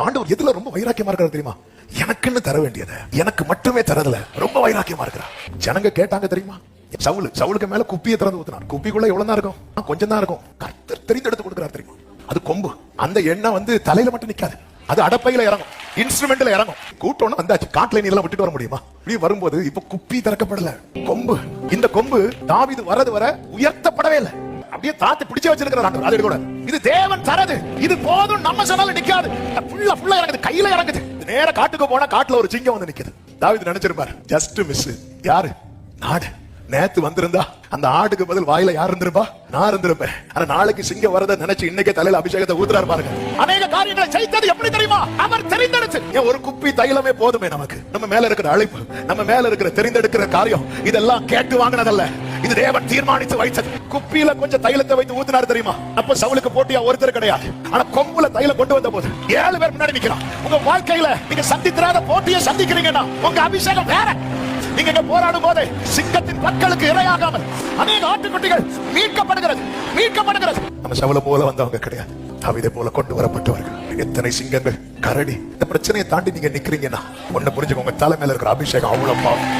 ஆண்டவர் எதுல ரொம்ப வைராக்கியமா இருக்கிறார் தெரியுமா? எனக்குன்னு தர வேண்டியதை எனக்கு மட்டுமே தரதுல ரொம்ப வைராக்கியமா இருக்கிறார். ஜனங்க கேட்டாங்க தெரியுமா, சவுலுக்கு மேல குப்பியை திறந்து ஊத்தினார். குப்பிக்குள்ள எவ்வளவு தான் இருக்கும்? கொஞ்சம் தான் இருக்கும். கர்த்தர் தெரிந்தெடுத்து கொடுக்கிறார் தெரியுமா? அது கொம்பு. அந்த எண்ணெய் வந்து தலையில மட்டும் நிக்காது, அது அடப்பையில இறங்கும், இன்ஸ்ட்ருமெண்ட்ல இறங்கும். கூட்டம்னு வந்தாச்சு, காட்டுல நீ எல்லாம் விட்டுட்டு வர முடியுமா? இப்படி வரும்போது இப்ப குப்பி திறக்கப்படல, கொம்பு. இந்த கொம்பு தாவீது வரது வர உயர்த்தப்படவே இல்லை, அப்படியே தாத்து பிடிச்சு வச்சிருக்கிறார். அது கூட இது தேவன் தரது, இது போதும் நம்ம சொன்னாலும் நிக்காது. ஃபுல்லா இறங்குது, கையில இறங்குது. நேர காட்டுக்கு போனா காட்டுல ஒரு சிங்கம் வந்து நிக்குது. தாவீது நினைச்சிருப்பாரு, ஜஸ்ட் மிஸ். யாரு? நாடு. நேத்து வந்திருந்தா அந்த ஆடுக்கு பதில் வாயில யார் இருந்திருப்பா? நான் இருந்திருப்பேன். ஆனா நாளைக்கு சிங்கம் வரத நினைச்சு இன்னைக்கு தலையில அபிஷேகத்தை ஊத்துறாரு பாருங்க. அநேக காரியங்களை ஜெயித்தது எப்படி தெரியுமா? அவர் தெரிந்தெடுத்து. ஒரு குப்பி தைலமே போதுமே நமக்கு. நம்ம மேல இருக்கிற அழைப்பு, நம்ம மேல இருக்கிற தெரிந்தெடுக்கிற காரியம், இதெல்லாம் கேட்டு வாங்கினதல்ல, இது தேவன் தீர்மானித்து வைத்தது. குப்பியில கொஞ்சம் தைலத்தை வைத்து ஊத்தினார் தெரியுமா? அப்ப சவுலுக்கு போட்டியா ஒருத்தர் கிடையாது. ஆனா கொம்புல தைலம் கொண்டு வந்த போது 7 பேர் முன்னாடி நிக்கிறான். உங்க வாழ்க்கையில நீங்க சந்தித்திராத போட்டியை சந்திக்கிறீங்கன்னா உங்க அபிஷேகம் வேற. நீங்க போராடும் போது சிங்கத்தின் பற்களுக்கு இரையாகாமல் அநேக ஆட்டுக்குட்டிகள் மீட்கப்படுகிறது. நம்ம சவுல போல வந்தவங்க கிடையாது, தாவீதை போல கொண்டு வரப்பட்டவர்கள். எத்தனை சிங்கங்கள், கரடி. இந்த பிரச்சனையை தாண்டி நீங்க நிக்கிறீங்கன்னா ஒண்ணு புரிஞ்சுக்கோங்க, தலை மேல இருக்கிற அபிஷேகம் அவ்வளவு பாவம்.